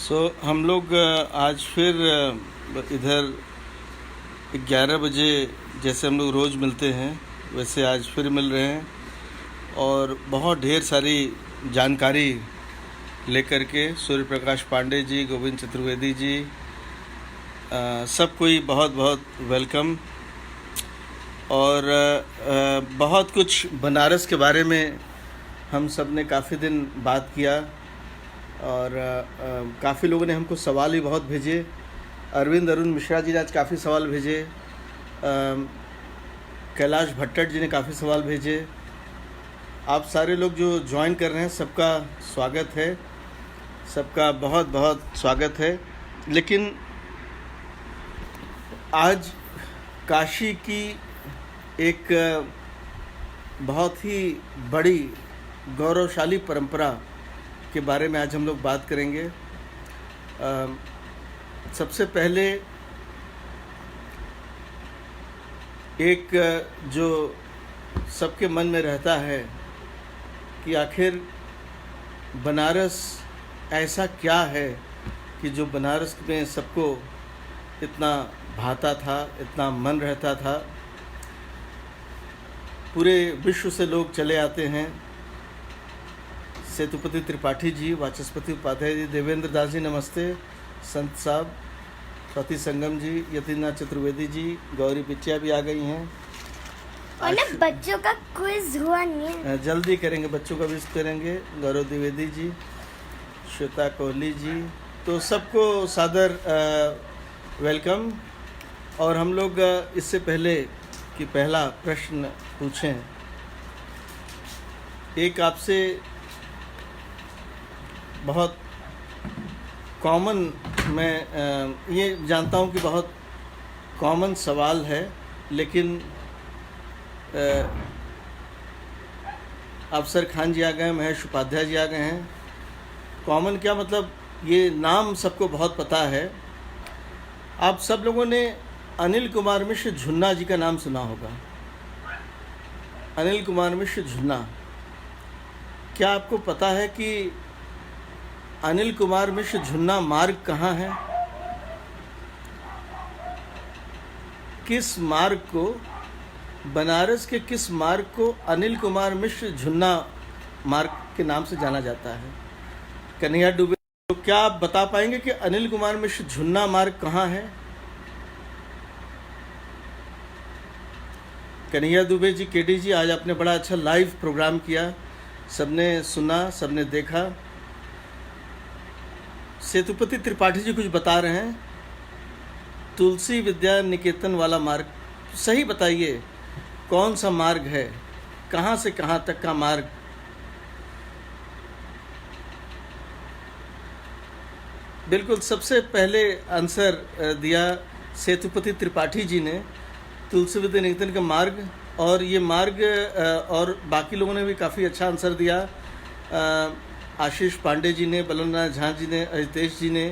हम लोग आज फिर इधर 11 बजे जैसे हम लोग रोज़ मिलते हैं वैसे आज फिर मिल रहे हैं और बहुत ढेर सारी जानकारी लेकर के सूर्य प्रकाश पांडे जी, गोविंद चतुर्वेदी जी, सब कोई बहुत बहुत वेलकम। और बहुत कुछ बनारस के बारे में हम सब ने काफ़ी दिन बात किया और काफ़ी लोगों ने हमको सवाल भी बहुत भेजे। अरविंद अरुण मिश्रा जी ने आज काफ़ी सवाल भेजे, कैलाश भट्टट जी ने काफ़ी सवाल भेजे। आप सारे लोग जो ज्वाइन कर रहे हैं सबका स्वागत है, सबका बहुत बहुत स्वागत है। लेकिन आज काशी की एक बहुत ही बड़ी गौरवशाली परंपरा के बारे में आज हम लोग बात करेंगे। सबसे पहले एक जो सबके मन में रहता है कि आखिर बनारस ऐसा क्या है कि जो बनारस में सबको इतना भाता था, इतना मन रहता था। पूरे विश्व से लोग चले आते हैं। सेतुपति त्रिपाठी जी, वाचस्पति उपाध्याय जी, देवेंद्र दास जी नमस्ते, संत साहब, स्वाति संगम जी, यतीनाथ चतुर्वेदी जी, गौरी पिचिया भी आ गई हैं। और ना बच्चों का क्विज हुआ नहीं है, जल्दी करेंगे, बच्चों का विश करेंगे। गौरव द्विवेदी जी, श्वेता कोहली जी, तो सबको सादर वेलकम। और हम लोग इससे पहले कि पहला प्रश्न पूछें, एक आपसे बहुत कॉमन, मैं ये जानता हूँ कि बहुत कॉमन सवाल है, लेकिन अफसर खान जी आ गए हैं, महेश उपाध्याय जी आ गए हैं। कॉमन क्या मतलब, ये नाम सबको बहुत पता है। आप सब लोगों ने अनिल कुमार मिश्र झुन्ना जी का नाम सुना होगा। अनिल कुमार मिश्र झुन्ना, क्या आपको पता है कि अनिल कुमार मिश्र झुन्ना मार्ग कहाँ है? किस मार्ग को, बनारस के किस मार्ग को अनिल कुमार मिश्र झुन्ना मार्ग के नाम से जाना जाता है? कन्हैया दुबे, तो क्या आप बता पाएंगे कि अनिल कुमार मिश्र झुन्ना मार्ग कहाँ है? कन्हैया दुबे जी, केडी जी, आज आपने बड़ा अच्छा लाइव प्रोग्राम किया, सबने सुना, सबने देखा। सेतुपति त्रिपाठी जी कुछ बता रहे हैं, तुलसी विद्या निकेतन वाला मार्ग, सही बताइए कौन सा मार्ग है, कहाँ से कहाँ तक का मार्ग? बिल्कुल, सबसे पहले आंसर दिया सेतुपति त्रिपाठी जी ने, तुलसी विद्या निकेतन का मार्ग। और ये मार्ग, और बाकी लोगों ने भी काफ़ी अच्छा आंसर दिया। आशीष पांडे जी ने, बलवनाथ झा जी ने, अजितेश जी ने,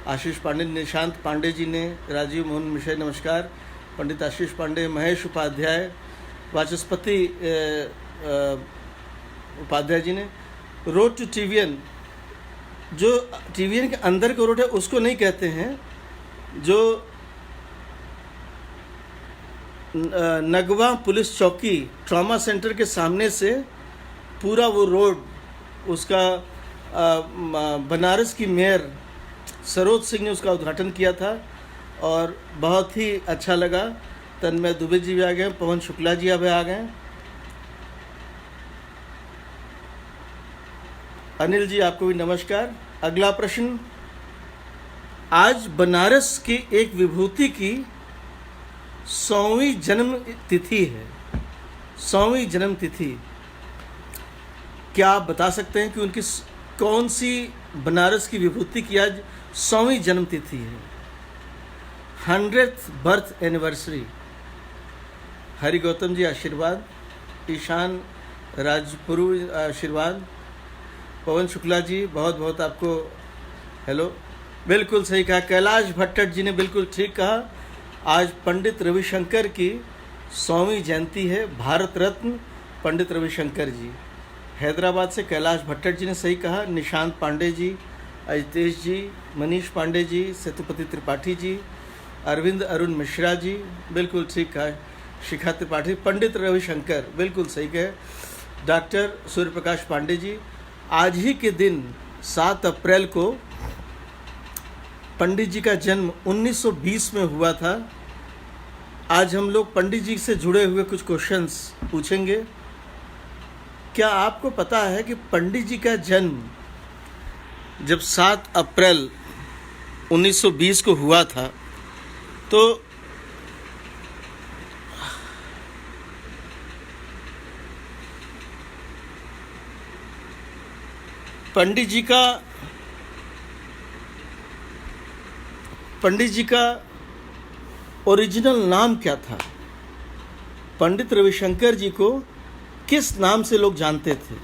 आशीष पांडे, निशांत पांडे जी ने, राजीव मोहन मिश्रा नमस्कार, पंडित आशीष पांडे, महेश उपाध्याय, वाचस्पति उपाध्याय जी ने। रोड टू टीवीएन, जो टीवीएन के अंदर का रोड है उसको नहीं कहते हैं, जो नगवा पुलिस चौकी ट्रॉमा सेंटर के सामने से पूरा वो रोड, उसका बनारस की मेयर सरोज सिंह ने उसका उद्घाटन किया था और बहुत ही अच्छा लगा। तन्मय दुबे जी भी आ गए, पवन शुक्ला जी अब आ गए। अनिल जी, आपको भी नमस्कार। अगला प्रश्न, आज बनारस की एक विभूति की 100वीं जन्म तिथि है। 100वीं जन्म तिथि, क्या आप बता सकते हैं कि उनकी कौन सी बनारस की विभूति की आज 100वीं जन्म तिथि है? 100th birth anniversary. Hari Gautam ji आशीर्वाद, ईशान राजपुरु आशीर्वाद, पवन शुक्ला जी बहुत बहुत आपको हेलो। बिल्कुल सही कहा, कैलाश भट्टट जी ने बिल्कुल ठीक कहा। आज पंडित रविशंकर की 100वीं जयंती है, भारत रत्न पंडित रविशंकर जी। हैदराबाद से कैलाश भट्टट जी ने सही कहा। निशांत पांडे जी, अजितेश जी, मनीष पांडे जी, सेतुपति त्रिपाठी जी, अरविंद अरुण मिश्रा जी, बिल्कुल ठीक है, शिखा त्रिपाठी, पंडित रविशंकर, बिल्कुल सही है, डॉक्टर सूर्य प्रकाश पांडे जी। आज ही के दिन 7 अप्रैल को पंडित जी का जन्म 1920 में हुआ था। आज हम लोग पंडित जी से जुड़े हुए कुछ क्वेश्चंस पूछेंगे। क्या आपको पता है कि पंडित जी का जन्म जब 7 अप्रैल 1920 को हुआ था तो पंडित जी का ओरिजिनल नाम क्या था? पंडित रविशंकर जी को किस नाम से लोग जानते थे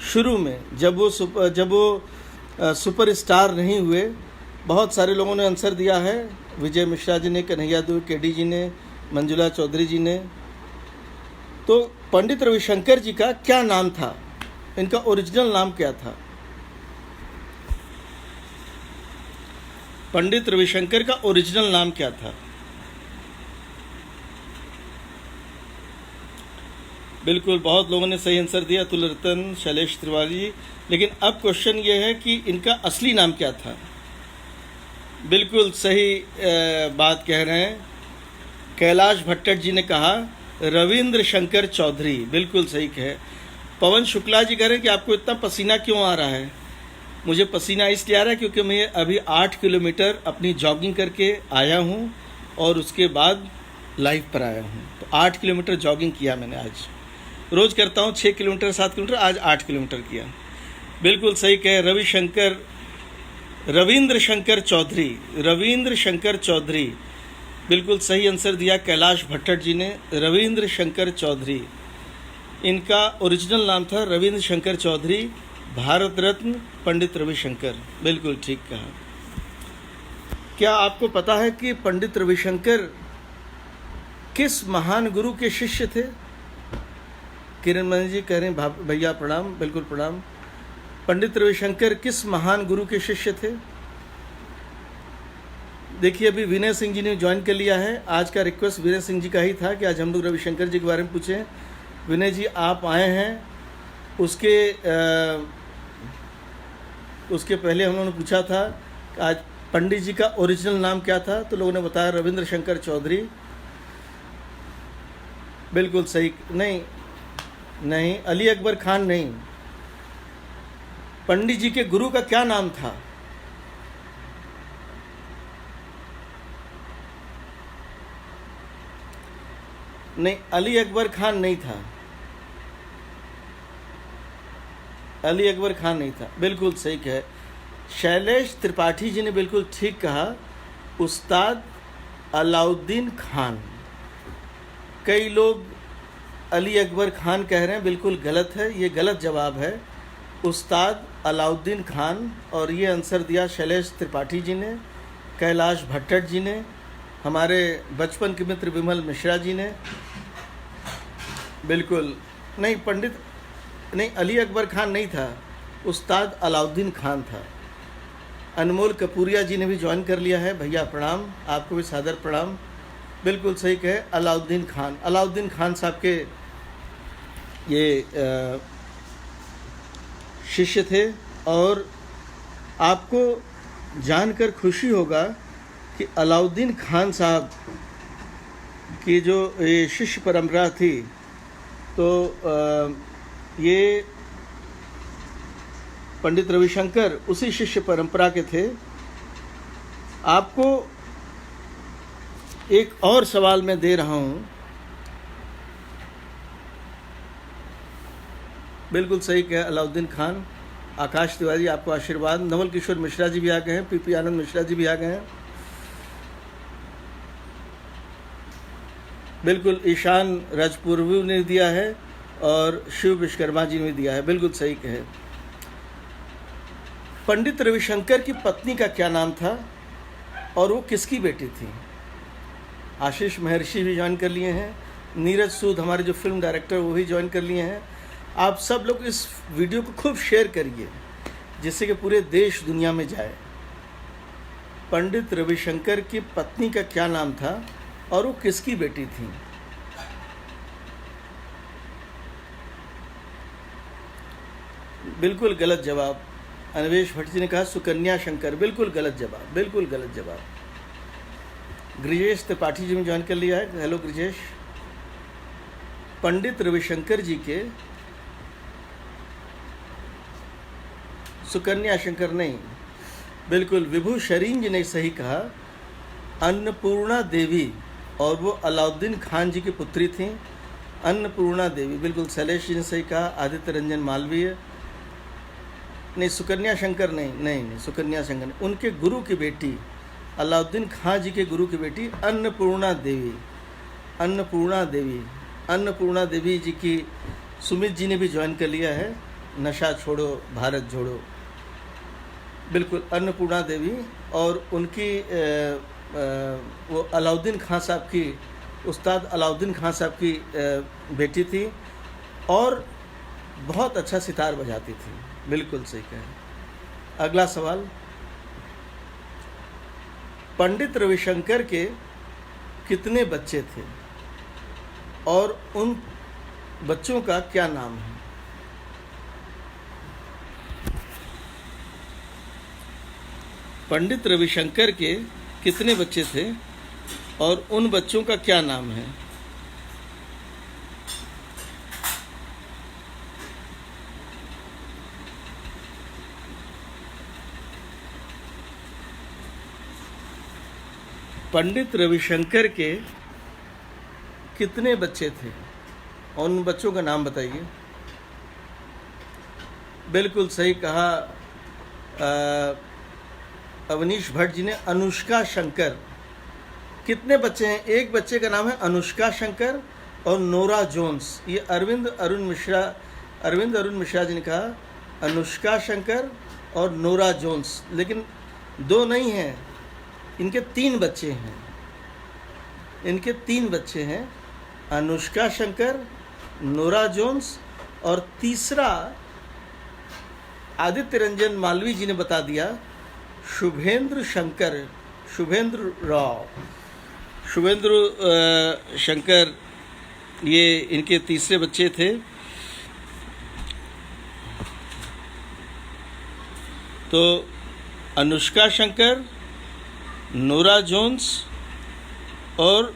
शुरू में, जब वो सुपरस्टार नहीं हुए? बहुत सारे लोगों ने आंसर दिया है, विजय मिश्रा जी ने, कन्हैया देव केडी जी ने, मंजुला चौधरी जी ने। तो पंडित रविशंकर जी का क्या नाम था? इनका ओरिजिनल नाम क्या था? पंडित रविशंकर का ओरिजिनल नाम क्या था? बिल्कुल, बहुत लोगों ने सही आंसर दिया, तुलरतन, शैलेश तिवारी। लेकिन अब क्वेश्चन ये है कि इनका असली नाम क्या था? बिल्कुल सही बात कह रहे हैं, कैलाश भट्टर जी ने कहा रविंद्र शंकर चौधरी, बिल्कुल सही कहे। पवन शुक्ला जी कह रहे हैं कि आपको इतना पसीना क्यों आ रहा है? मुझे पसीना इसलिए आ रहा है क्योंकि मैं अभी 8 किलोमीटर अपनी जॉगिंग करके आया हूँ और उसके बाद लाइव पर आया हूँ। तो 8 किलोमीटर जॉगिंग किया मैंने आज। रोज़ करता हूँ 6 किलोमीटर 7 किलोमीटर, आज 8 किलोमीटर किया। बिल्कुल सही कहे, रविंद्र शंकर चौधरी, बिल्कुल सही आंसर दिया कैलाश भट्टर जी ने, रविंद्र शंकर चौधरी। इनका ओरिजिनल नाम था रविंद्र शंकर चौधरी, भारत रत्न पंडित रविशंकर, बिल्कुल ठीक कहा। क्या आपको पता है कि पंडित रविशंकर किस महान गुरु के शिष्य थे? किरण मणि जी कह रहे हैं भैया प्रणाम, बिल्कुल प्रणाम। पंडित रविशंकर किस महान गुरु के शिष्य थे? देखिए, अभी विनय सिंह जी ने ज्वाइन कर लिया है। आज का रिक्वेस्ट विनय सिंह जी का ही था कि आज हम लोग रविशंकर जी के बारे में पूछें। विनय जी आप आए हैं, उसके पहले हम लोगों ने पूछा था कि आज पंडित जी का ओरिजिनल नाम क्या था, तो लोगों ने बताया रविंद्र शंकर चौधरी। बिल्कुल सही, नहीं अली अकबर खान नहीं। पंडित जी के गुरु का क्या नाम था? नहीं, अली अकबर खान नहीं था, अली अकबर खान नहीं था, बिल्कुल सही कहे। शैलेश त्रिपाठी जी ने बिल्कुल ठीक कहा, उस्ताद अलाउद्दीन खान। कई लोग अली अकबर खान कह रहे हैं, बिल्कुल गलत है, ये गलत जवाब है, उस्ताद अलाउद्दीन खान। और ये आंसर दिया शैलेश त्रिपाठी जी ने, कैलाश भट्टर जी ने, हमारे बचपन के मित्र विमल मिश्रा जी ने। बिल्कुल नहीं, अली अकबर खान नहीं था, उस्ताद अलाउद्दीन खान था। अनमोल कपूरिया जी ने भी ज्वाइन कर लिया है, भैया प्रणाम, आपको भी सादर प्रणाम। बिल्कुल सही कहे, अलाउद्दीन खान साहब के ये शिष्य थे। और आपको जानकर खुशी होगा कि अलाउद्दीन खान साहब की जो ये शिष्य परंपरा थी, तो ये पंडित रविशंकर उसी शिष्य परंपरा के थे। आपको एक और सवाल मैं दे रहा हूँ, बिल्कुल सही कहा अलाउद्दीन खान। आकाश तिवारी आपको आशीर्वाद। नवल किशोर मिश्रा जी भी आ गए हैं, पीपी आनंद मिश्रा जी भी आ गए हैं। बिल्कुल ईशान राजपूर्वी ने दिया है और शिव विश्वकर्मा जी ने दिया है, बिल्कुल सही कहे। पंडित रविशंकर की पत्नी का क्या नाम था और वो किसकी बेटी थी? आशीष महर्षि भी ज्वाइन कर लिए हैं, नीरज सूद हमारे जो फिल्म डायरेक्टर वो भी ज्वाइन कर लिए हैं। आप सब लोग इस वीडियो को खूब शेयर करिए, जिससे कि पूरे देश दुनिया में जाए। पंडित रविशंकर की पत्नी का क्या नाम था और वो किसकी बेटी थी? बिल्कुल गलत जवाब। अन्वेश भट्ट जी ने कहा सुकन्या शंकर। बिल्कुल गलत जवाब, बिल्कुल गलत जवाब। ब्रिजेश त्रिपाठी जी ने ज्वाइन कर लिया है। हेलो ब्रिजेश। पंडित रविशंकर जी के सुकन्या शंकर नहीं, बिल्कुल विभू शरीन जी ने सही कहा। अन्नपूर्णा देवी, और वो अलाउद्दीन खान जी की पुत्री थी, अन्नपूर्णा देवी। बिल्कुल शैलेश जी ने सही कहा। आदित्य रंजन मालवीय नहीं, सुकन्या शंकर नहीं, नहीं नहीं सुकन्या शंकर नहीं। उनके गुरु की बेटी, अलाउद्दीन खान जी के गुरु की बेटी अन्नपूर्णा देवी। अन्नपूर्णा देवी, अन्नपूर्णा देवी जी की सुमित जी ने भी ज्वाइन कर लिया है। नशा छोड़ो भारत जोड़ो, बिल्कुल अन्नपूर्णा देवी। और उनकी वो अलाउद्दीन खान साहब की, उस्ताद अलाउद्दीन खान साहब की बेटी थी और बहुत अच्छा सितार बजाती थी। बिल्कुल सही कहा। अगला सवाल, पंडित रविशंकर के कितने बच्चे थे और उन बच्चों का क्या नाम है? पंडित रविशंकर के कितने बच्चे थे और उन बच्चों का क्या नाम है? पंडित रविशंकर के कितने बच्चे थे और उन बच्चों का नाम बताइए। बिल्कुल सही कहा अवनीश भट्ट जी ने, अनुष्का शंकर। कितने बच्चे हैं? एक बच्चे का नाम है अनुष्का शंकर और नोरा जोन्स। ये अरविंद अरुण मिश्रा जी ने कहा अनुष्का शंकर और नोरा जोन्स, लेकिन दो नहीं हैं, इनके 3 बच्चे हैं। इनके 3 बच्चे हैं, अनुष्का शंकर, नोरा जोन्स और तीसरा आदित्य रंजन मालवी जी ने बता दिया शुभेंद्र शंकर, शुभेंद्र राव, शुभेंद्र शंकर। ये इनके तीसरे बच्चे थे। तो अनुष्का शंकर, नोरा जोन्स और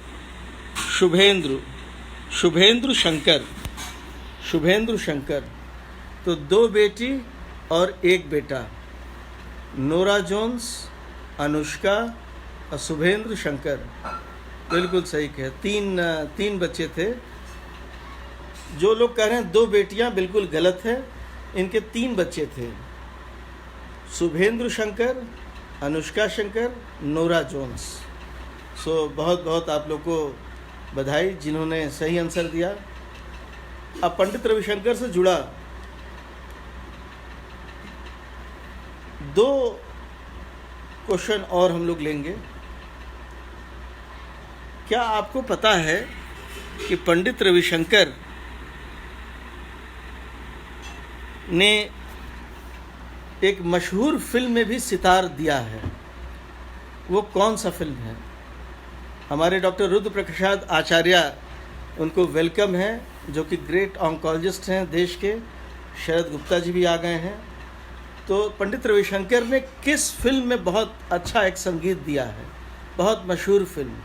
शुभेंद्र शंकर। तो 2 बेटी और 1 बेटा, नोरा जोन्स, अनुष्का और शुभेंद्र शंकर। बिल्कुल सही कहे। 3 बच्चे थे। जो लोग कह रहे हैं 2 बेटियां, बिल्कुल गलत है। इनके 3 बच्चे थे, शुभेंद्र शंकर, अनुष्का शंकर, नोरा जोन्स। सो बहुत बहुत आप लोग को बधाई जिन्होंने सही आंसर दिया। अब पंडित रविशंकर से जुड़ा 2 क्वेश्चन और हम लोग लेंगे। क्या आपको पता है कि पंडित रविशंकर ने एक मशहूर फिल्म में भी सितार दिया है? वो कौन सा फिल्म है? हमारे डॉक्टर रुद्र प्रसाद आचार्य, उनको वेलकम है, जो कि ग्रेट ऑन्कोलॉजिस्ट हैं देश के। शरद गुप्ता जी भी आ गए हैं। तो पंडित रविशंकर ने किस फिल्म में बहुत अच्छा एक संगीत दिया है? बहुत मशहूर film.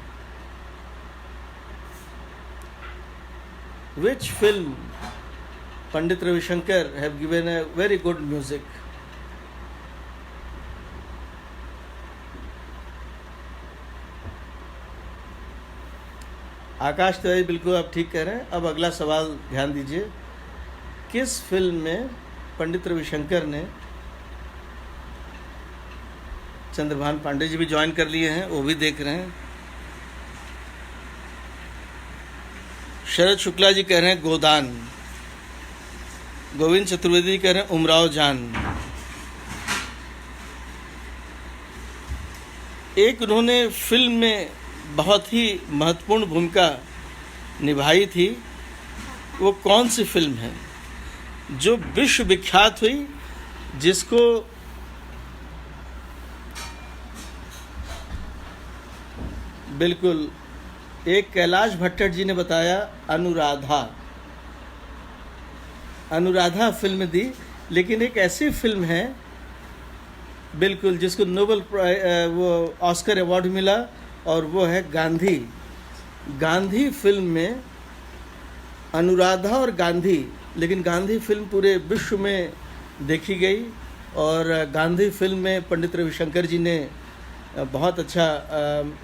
Which film Pandit Ravishankar have given a very good music? Akash Tiwari, बिल्कुल आप ठीक कह रहे हैं। अब अगला सवाल ध्यान दीजिए। किस फिल्म में पंडित रविशंकर ने, चंद्रभान पांडे जी भी ज्वाइन कर लिए हैं, वो भी देख रहे हैं। शरद शुक्ला जी कह रहे हैं गोदान। गोविंद चतुर्वेदी जी कह रहे हैं उमराव जान। एक उन्होंने फिल्म में बहुत ही महत्वपूर्ण भूमिका निभाई थी। वो कौन सी फिल्म है जो विश्व विख्यात हुई जिसको बिल्कुल एक कैलाश भट्टर जी ने बताया अनुराधा फिल्म दी, लेकिन एक ऐसी फिल्म है बिल्कुल जिसको नोबेल वो ऑस्कर अवार्ड मिला, और वो है गांधी फिल्म में अनुराधा और गांधी, लेकिन गांधी फिल्म पूरे विश्व में देखी गई, और गांधी फिल्म में पंडित रविशंकर जी ने बहुत अच्छा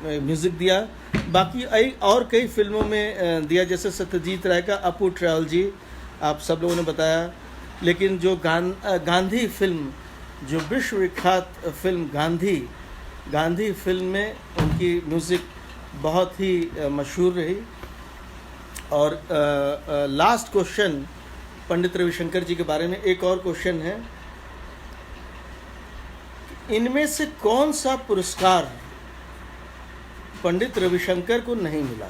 म्यूज़िक दिया। बाकी और कई फिल्मों में दिया, जैसे सत्यजीत राय का अपू ट्रैवल जी आप सब लोगों ने बताया। लेकिन जो गांधी फिल्म, जो विश्व विख्यात फिल्म गांधी फिल्म में उनकी म्यूज़िक बहुत ही मशहूर रही। और लास्ट क्वेश्चन पंडित रविशंकर जी के बारे में एक और क्वेश्चन है, इनमें से कौन सा पुरस्कार पंडित रविशंकर को नहीं मिला?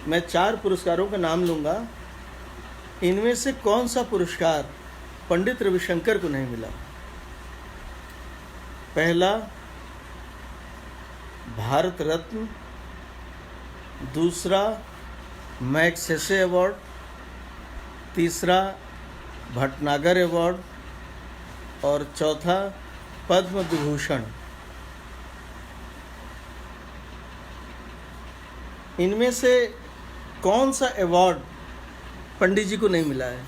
मैं 4 पुरस्कारों का नाम लूँगा, इनमें से कौन सा पुरस्कार पंडित रविशंकर को नहीं मिला? पहला भारत रत्न, दूसरा मैग्सेसे अवार्ड, तीसरा भटनागर अवार्ड, और चौथा पद्म विभूषण। इनमें से कौन सा अवार्ड पंडित जी को नहीं मिला है?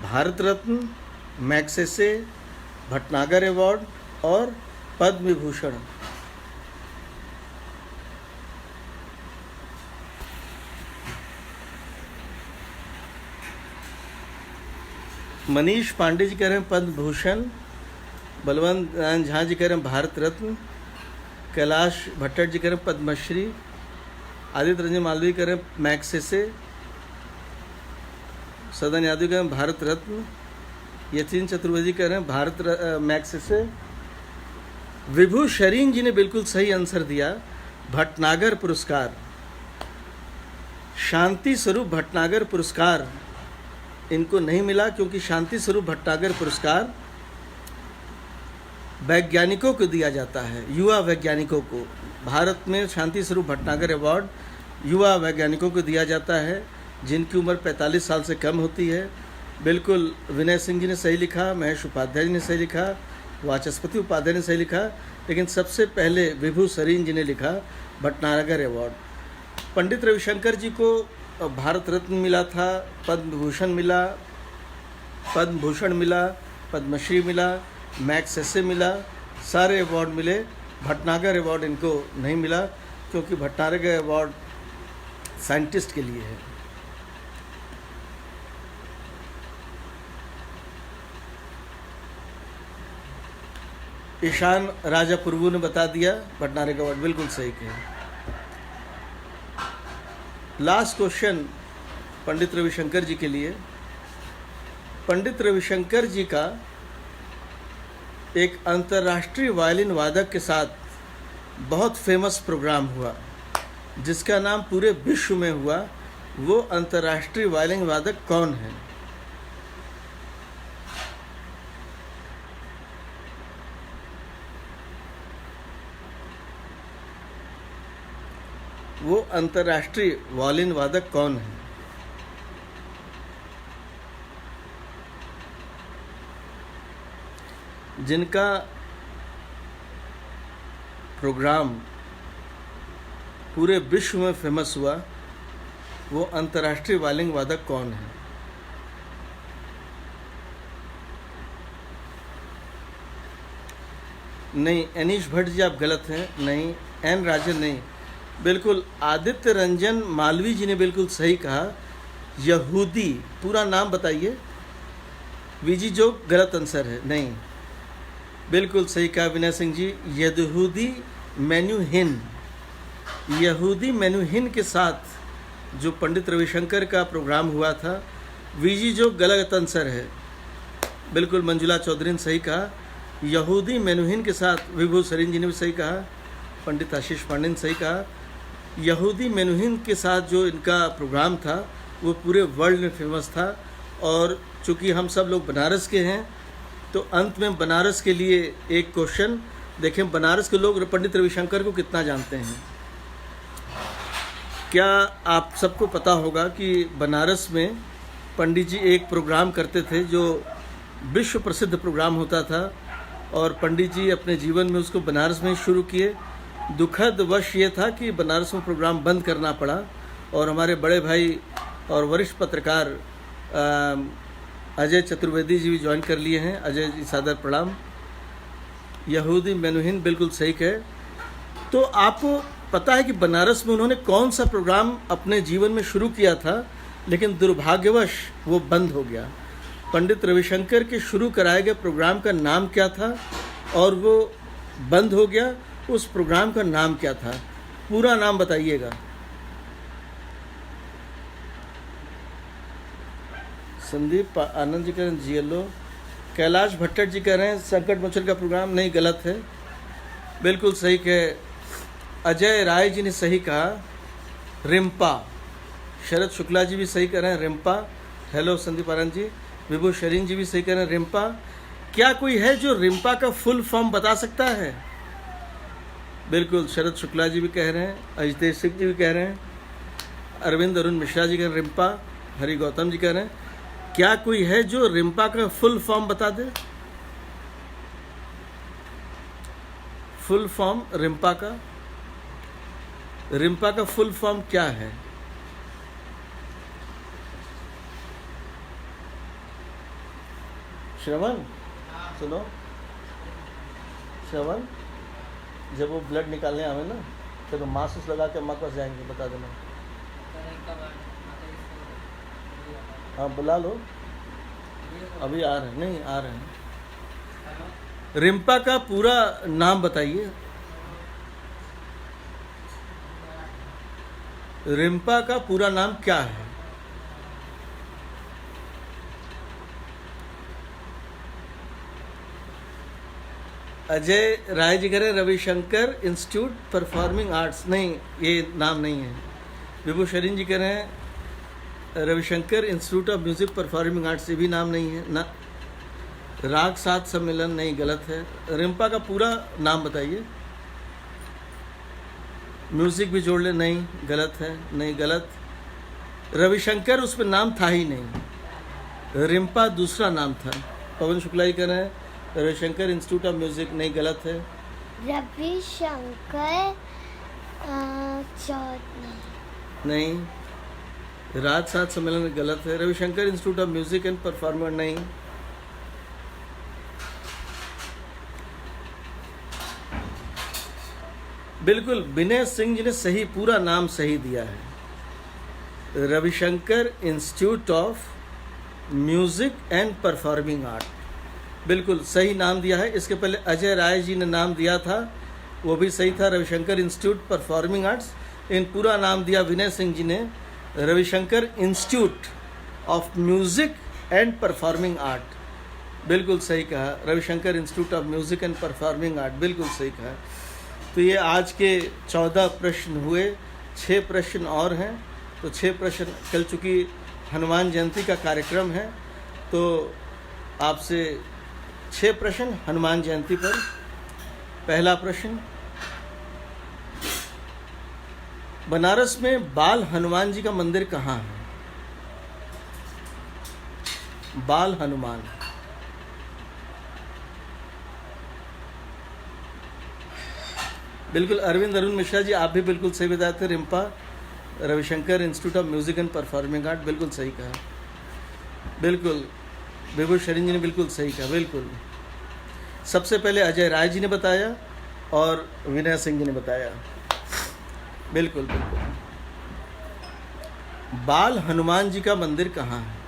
भारत रत्न, मैग्सेसे, भटनागर अवार्ड और पद्म विभूषण। मनीष पांडे जी कह रहे हैं पद्म भूषण, बलवंत नारायण झा जी कह रहे हैं भारत रत्न, कैलाश भट्टर जी कह रहे हैं पद्मश्री, आदित्य रंजन मालवीय कह रहे हैं मैग्सेसे, सदन यादव कह रहे हैं भारत रत्न, यतीन चतुर्वेदी कह रहे हैं भारत मैग्सेसे। विभू शरीन जी ने बिल्कुल सही आंसर दिया, भटनागर पुरस्कार। शांति स्वरूप भटनागर पुरस्कार इनको नहीं मिला, क्योंकि शांति स्वरूप भटनागर पुरस्कार वैज्ञानिकों को दिया जाता है, युवा वैज्ञानिकों को। भारत में शांति स्वरूप भटनागर अवार्ड युवा वैज्ञानिकों को दिया जाता है जिनकी उम्र 45 साल से कम होती है। बिल्कुल विनय सिंह जी ने सही लिखा, महेश उपाध्याय जी ने सही लिखा, वाचस्पति उपाध्याय ने सही लिखा, लेकिन सबसे पहले विभू सरीन जी ने लिखा भटनागर अवार्ड। पंडित रविशंकर जी को भारत रत्न मिला था, पद्म भूषण मिला, पद्मश्री मिला, मैग्सेसे मिला, सारे अवार्ड मिले। भटनागर अवार्ड इनको नहीं मिला, क्योंकि भटनागर अवार्ड साइंटिस्ट के लिए है। ईशान राजा पुरवू ने बता दिया भटनागर अवार्ड, बिल्कुल सही कहा। लास्ट क्वेश्चन पंडित रविशंकर जी के लिए। पंडित रविशंकर जी का एक अंतर्राष्ट्रीय वायलिन वादक के साथ बहुत फेमस प्रोग्राम हुआ, जिसका नाम पूरे विश्व में हुआ। वो अंतर्राष्ट्रीय वायलिन वादक कौन है? वो अंतर्राष्ट्रीय वायलिन वादक कौन है? जिनका प्रोग्राम पूरे विश्व में फेमस हुआ, वो अंतर्राष्ट्रीय वायलिन वादक कौन है? नहीं, अनीश भट्ट जी आप गलत हैं। नहीं, एन राजन नहीं, बिल्कुल आदित्य रंजन मालवीय जी ने बिल्कुल सही कहा। यहूदी पूरा नाम बताइए। वीजी जो गलत आंसर है। नहीं, बिल्कुल सही कहा विनय सिंह जी, यहूदी मेन्यूहिन। यहूदी मेन्यूहिन के साथ जो पंडित रविशंकर का प्रोग्राम हुआ था। वीजी जो गलत आंसर है, बिल्कुल मंजुला चौधरी ने सही कहा। यहूदी मेन्यूहिन के साथ विभू सरीन जी ने भी सही कहा, पंडित आशीष पांडे ने सही कहा। यहूदी मेन्यूहिन के साथ जो इनका प्रोग्राम था वो पूरे वर्ल्ड में फेमस था, और चूँकि हम सब लोग बनारस के हैं तो अंत में बनारस के लिए एक क्वेश्चन देखें, बनारस के लोग पंडित रविशंकर को कितना जानते हैं। क्या आप सबको पता होगा कि बनारस में पंडित जी एक प्रोग्राम करते थे जो विश्व प्रसिद्ध प्रोग्राम होता था, और पंडित जी अपने जीवन में उसको बनारस में शुरू किए। दुखद वश ये था कि बनारस में प्रोग्राम बंद करना पड़ा, और हमारे बड़े भाई और वरिष्ठ पत्रकार अजय चतुर्वेदी जी भी ज्वाइन कर लिए हैं। अजय जी सादर प्रणाम। यहूदी मेनुहिन बिल्कुल सही कहे। तो आपको पता है कि बनारस में उन्होंने कौन सा प्रोग्राम अपने जीवन में शुरू किया था, लेकिन दुर्भाग्यवश वो बंद हो गया। पंडित रविशंकर के शुरू कराए गए प्रोग्राम का नाम क्या था और वो बंद हो गया। उस प्रोग्राम का नाम क्या था? पूरा नाम बताइएगा। संदीप आनंद जी कह रहे हैं जीएलओ। कैलाश भट्टर जी कह रहे हैं संकट मोचन का प्रोग्राम। नहीं, गलत है, बिल्कुल सही कहे। अजय राय जी ने सही कहा, रिम्पा। शरद शुक्ला जी भी सही कह रहे हैं, रिम्पा। हेलो संदीप आनंद जी। विभू शरीन जी भी सही कह रहे हैं, रिम्पा। क्या कोई है जो रिम्पा का फुल फॉर्म बता सकता है? बिल्कुल, शरद शुक्ला जी भी कह रहे हैं, अजितेश सिंह जी भी कह रहे हैं, अरविंद अरुण मिश्रा जी कह रहे हैं रिम्पा, हरि गौतम जी कह रहे हैं। क्या कोई है जो रिम्पा का फुल फॉर्म बता दे? फुल फॉर्म रिम्पा का फुल फॉर्म क्या है? श्रवण सुनो, श्रवण, जब वो ब्लड निकालने आवे ना तो मासूस लगा के अम्मा के पास जाएंगे, बता देना। हाँ बुला लो, अभी आ रहे हैं। नहीं, आ रहे हैं। रिम्पा का पूरा नाम बताइए। रिम्पा का पूरा नाम क्या है? अजय राय जी कह रहे रविशंकर इंस्टीट्यूट परफॉर्मिंग आर्ट्स। नहीं, ये नाम नहीं है। विभू शरीन जी कह रहे हैं Ravishankar institute of music performing arts, ये भी नाम नहीं है ना। राग साथ सम्मेलन, नहीं, गलत है। रिम्पा का पूरा नाम बताइए। म्यूजिक भी जोड़ ले, नहीं, गलत है। नहीं, गलत। रविशंकर उसमें नाम था ही नहीं, रिम्पा दूसरा नाम था। पवन शुक्ला जी कह रहे हैं रविशंकर इंस्टीट्यूट ऑफ म्यूजिक, नहीं, गलत है। रविशंकर नहीं, राज साथ सम्मेलन, गलत है। Ravishankar institute of music and performer, नहीं। बिल्कुल, विनय सिंह जी ने सही पूरा नाम सही दिया है, Ravishankar institute of music and performing art, बिल्कुल सही नाम दिया है। इसके पहले अजय राय जी ने नाम दिया था, वो भी सही था, रविशंकर इंस्टीट्यूट परफॉर्मिंग आर्ट्स। इन पूरा नाम दिया विनय सिंह जी ने, Ravishankar institute of music and performing art, बिल्कुल सही कहा। Ravishankar institute of music and performing art, बिल्कुल सही कहा। तो ये आज के 14 प्रश्न हुए, 6 प्रश्न और हैं। तो 6 प्रश्न कल, चूँकि हनुमान जयंती का कार्यक्रम है तो आपसे 6 प्रश्न हनुमान जयंती पर। पहला प्रश्न, बनारस में बाल हनुमान जी का मंदिर कहाँ है? बाल हनुमान, बिल्कुल। अरविंद अरुण मिश्रा जी, आप भी बिल्कुल सही बताए थे। Rimpa, Ravishankar institute of music and performing art, बिल्कुल सही कहा, बिल्कुल। विभू शरीन जी ने बिल्कुल सही कहा, बिल्कुल। सबसे पहले अजय राय जी ने बताया और विनय सिंह जी ने बताया, बिल्कुल बिल्कुल। बाल हनुमान जी का मंदिर कहाँ है?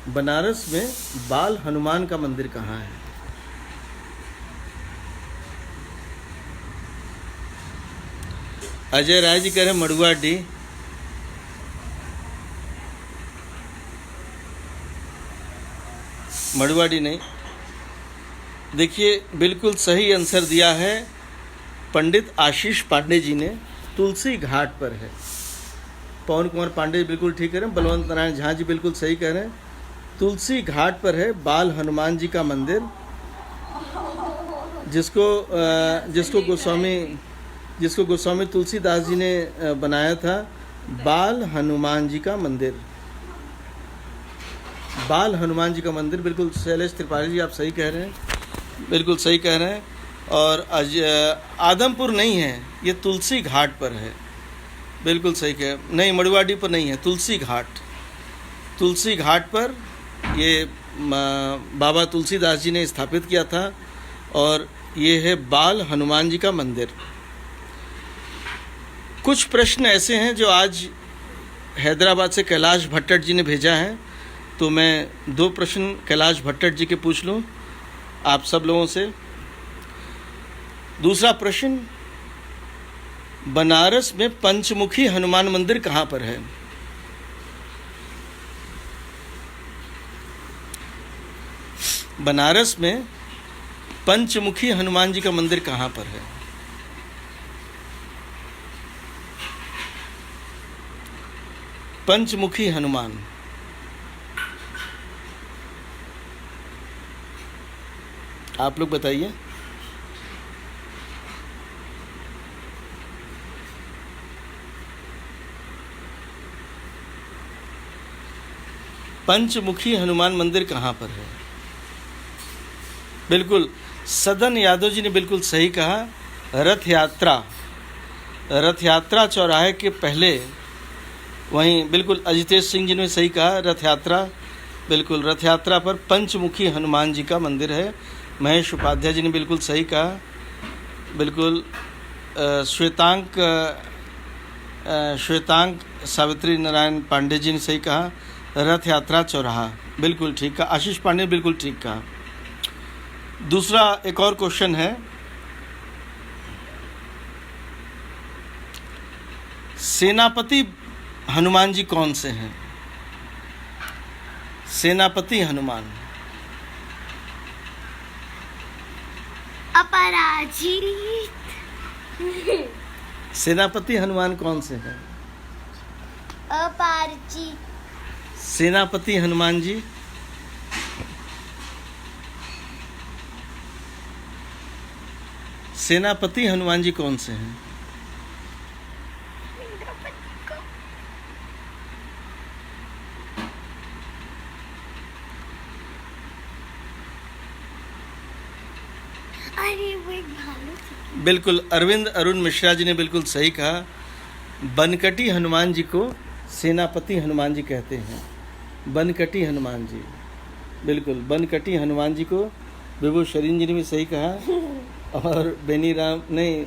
बनारस में बाल हनुमान का मंदिर कहाँ है? अजय राय जी कह रहे हैं मड़ुआडी, मड़ुआडी नहीं। देखिए, बिल्कुल सही आंसर दिया है पंडित आशीष पांडे जी ने। तुलसी घाट पर है। पवन कुमार पांडे जी बिल्कुल ठीक कह रहे हैं, बलवंत नारायण झा जी बिल्कुल सही कह रहे हैं। तुलसी घाट पर है बाल हनुमान जी का मंदिर, जिसको गोस्वामी तुलसीदास जी ने बनाया था। बाल हनुमान जी का मंदिर, बाल हनुमान जी का मंदिर, बिल्कुल शैलेश त्रिपाठी जी आप सही कह रहे हैं, बिल्कुल सही कह रहे हैं। और आदमपुर नहीं है, ये तुलसी घाट पर है, बिल्कुल सही कह, नहीं मड़ुवाडी पर नहीं है, तुलसी घाट, तुलसी घाट पर ये बाबा तुलसीदास जी ने स्थापित किया था। और ये है बाल हनुमान जी का मंदिर। कुछ प्रश्न ऐसे हैं जो आज हैदराबाद से कैलाश भट्टट जी ने भेजा है, तो मैं 2 प्रश्न कैलाश भट्टट जी के पूछ लूँ आप सब लोगों से। दूसरा प्रश्न, बनारस में पंचमुखी हनुमान मंदिर कहाँ पर है? बनारस में पंचमुखी हनुमान जी का मंदिर कहाँ पर है? पंचमुखी हनुमान, आप लोग बताइए। पंचमुखी हनुमान मंदिर कहाँ पर है? बिल्कुल सदन यादव जी ने बिल्कुल सही कहा। रथ यात्रा चौराहे के पहले, वहीं बिल्कुल अजितेश सिंह जी ने सही कहा, रथ यात्रा, बिल्कुल रथ यात्रा पर पंचमुखी हनुमान जी का मंदिर है। महेश उपाध्याय जी ने बिल्कुल सही कहा। बिल्कुल श्वेतांक सावित्री नारायण पांडे जी ने सही कहा, रथ यात्रा चौराहा, बिल्कुल ठीक कहा। आशीष पांडे ने बिल्कुल ठीक कहा। दूसरा एक और क्वेश्चन है, सेनापति हनुमान जी कौन से हैं? सेनापति हनुमान, अपराजित। सेनापति हनुमान कौन से हैं? अपराजित। सेनापति हनुमान जी, सेनापति हनुमान जी कौन से हैं? बिल्कुल अरविंद अरुण मिश्रा जी ने बिल्कुल सही कहा। बनकटी हनुमान जी को सेनापति हनुमान जी कहते हैं। बनकटी हनुमान जी, बिल्कुल बनकटी हनुमान जी को विभू शरीन जी ने भी सही कहा। और बेनी राम नहीं,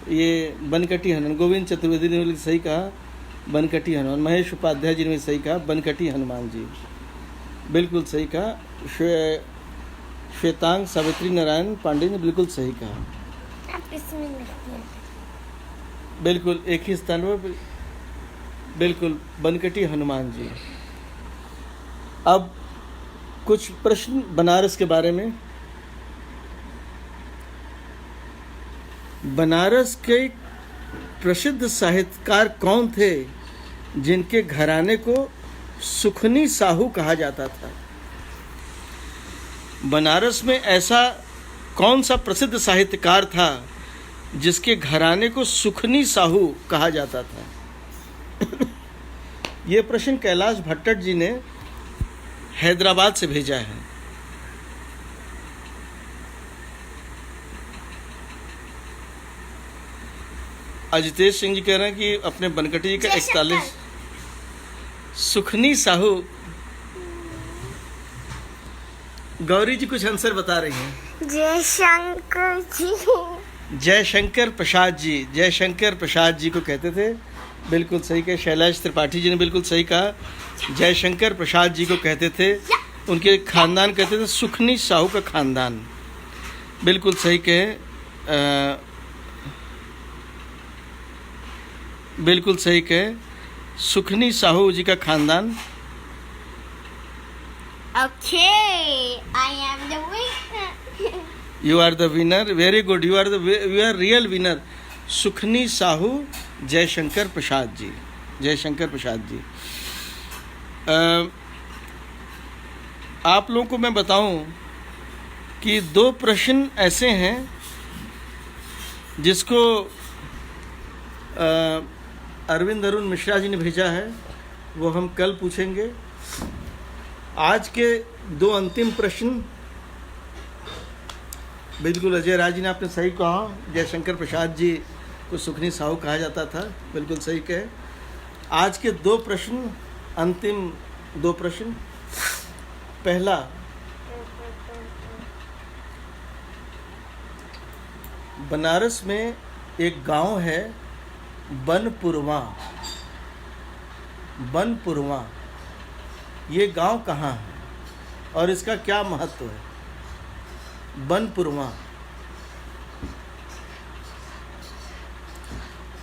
ये बनकटी हनुमान, गोविंद चतुर्वेदी ने भी सही कहा बनकटी हनुमान। महेश उपाध्याय जी ने भी सही कहा बनकटी हनुमान जी, बिल्कुल सही कहा। श्वेतांग सावित्री नारायण पांडे ने बिल्कुल सही कहा। बिल्कुल एक ही स्थान पर, बिल्कुल बनकटी हनुमान जी। अब कुछ प्रश्न बनारस के बारे में। बनारस के प्रसिद्ध साहित्यकार कौन थे जिनके घराने को सुखनी साहू कहा जाता था? बनारस में ऐसा कौन सा प्रसिद्ध साहित्यकार था जिसके घराने को सुखनी साहू कहा जाता था? ये प्रश्न कैलाश भट्टट जी ने हैदराबाद से भेजा है। अजितेश सिंह जी कह रहे हैं कि अपने बनकटी जी का 41 सुखनी साहू। गौरी जी कुछ आंसर बता रही हैं। जयशंकर जी, जयशंकर प्रसाद जी, जयशंकर प्रसाद जी को कहते थे, बिल्कुल सही कहा। शैलेश त्रिपाठी जी ने बिल्कुल सही कहा, जयशंकर प्रसाद जी को कहते थे। उनके खानदान कहते थे सुखनी साहू का खानदान, बिल्कुल सही कहे, बिल्कुल सही कहे, सुखनी साहू जी का खानदान। Okay, I am the winner. You are the winner. Very good. You are real winner. Sukhni Sahu Jaishankar Prasad ji. Jaishankar Prasad ji, आप लोगों को मैं बताऊं कि 2 प्रश्न ऐसे हैं जिसको अरविंद अरुण मिश्रा जी ने भेजा है, वो हम कल पूछेंगे। आज के 2 अंतिम प्रश्न, बिल्कुल अजय राज जी ने आपने सही कहा, जयशंकर प्रसाद जी को सुखनी साहू कहा जाता था, बिल्कुल सही कहे। आज के 2 प्रश्न, अंतिम 2 प्रश्न। पहला, बनारस में एक गांव है बनपुरवा। बनपुरवा, ये गांव कहाँ है और इसका क्या महत्व है? बनपुरवा।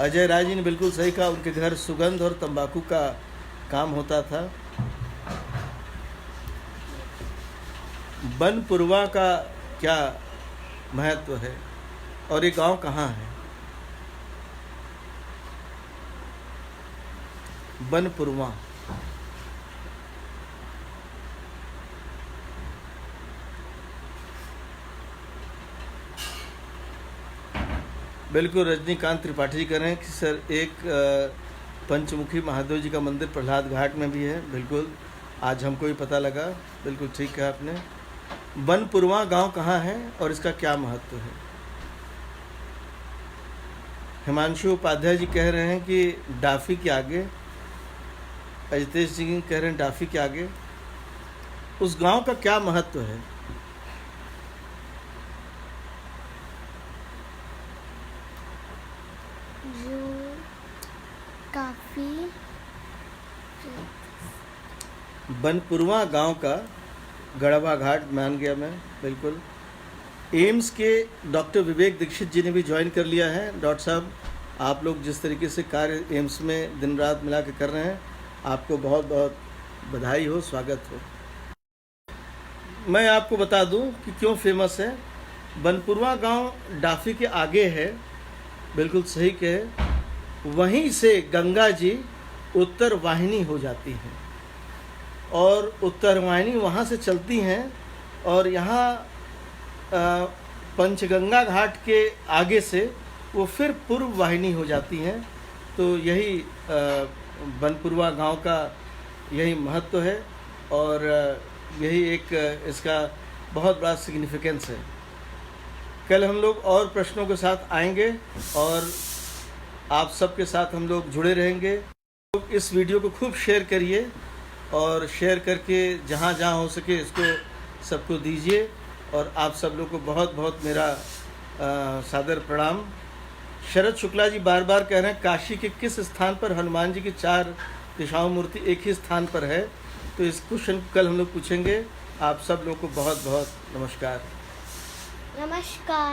अजय राय जी ने बिल्कुल सही कहा, उनके घर सुगंध और तंबाकू का काम होता था। बनपुरवा का क्या महत्व है और ये गांव कहाँ है? बनपुरवा। बिल्कुल रजनीकांत त्रिपाठी जी कह रहे हैं कि सर एक पंचमुखी महादेव जी का मंदिर प्रहलाद घाट में भी है। बिल्कुल, आज हमको भी पता लगा, बिल्कुल ठीक कहा आपने। बनपुरवा गांव कहाँ है और इसका क्या महत्व है? हिमांशु उपाध्याय जी कह रहे हैं कि डाफी के आगे। अजितेश जी कह रहे हैं डाफी के आगे। उस गांव का क्या महत्व है? जो काफी बनपुरवा गांव का गढ़वा घाट मान गया मैं, बिल्कुल। एम्स के डॉक्टर विवेक दीक्षित जी ने भी ज्वाइन कर लिया है। डॉक्टर साहब, आप लोग जिस तरीके से कार्य एम्स में दिन रात मिला के कर रहे हैं, आपको बहुत बहुत बधाई हो, स्वागत हो। मैं आपको बता दूं कि क्यों फेमस है। बनपुरवा गांव डाफी के आगे है, बिल्कुल सही कहे। वहीं से गंगा जी उत्तर वाहिनी हो जाती हैं और उत्तर वाहिनी वहाँ से चलती हैं और यहाँ पंचगंगा घाट के आगे से वो फिर पूर्व वाहिनी हो जाती हैं। तो यही बनपुरवा गांव का यही महत्व है और यही एक इसका बहुत बड़ा सिग्निफिकेंस है। कल हम लोग और प्रश्नों के साथ आएंगे और आप सबके साथ हम लोग जुड़े रहेंगे। इस वीडियो को खूब शेयर करिए और शेयर करके जहाँ जहाँ हो सके इसको सबको दीजिए। और आप सब लोग को बहुत बहुत मेरा सादर प्रणाम। शरद शुक्ला जी बार बार कह रहे हैं काशी के किस स्थान पर हनुमान जी की 4 दिशाओं मूर्ति एक ही स्थान पर है? तो इस क्वेश्चन कल हम लोग पूछेंगे। आप सब लोगों को बहुत बहुत नमस्कार। नमस्कार।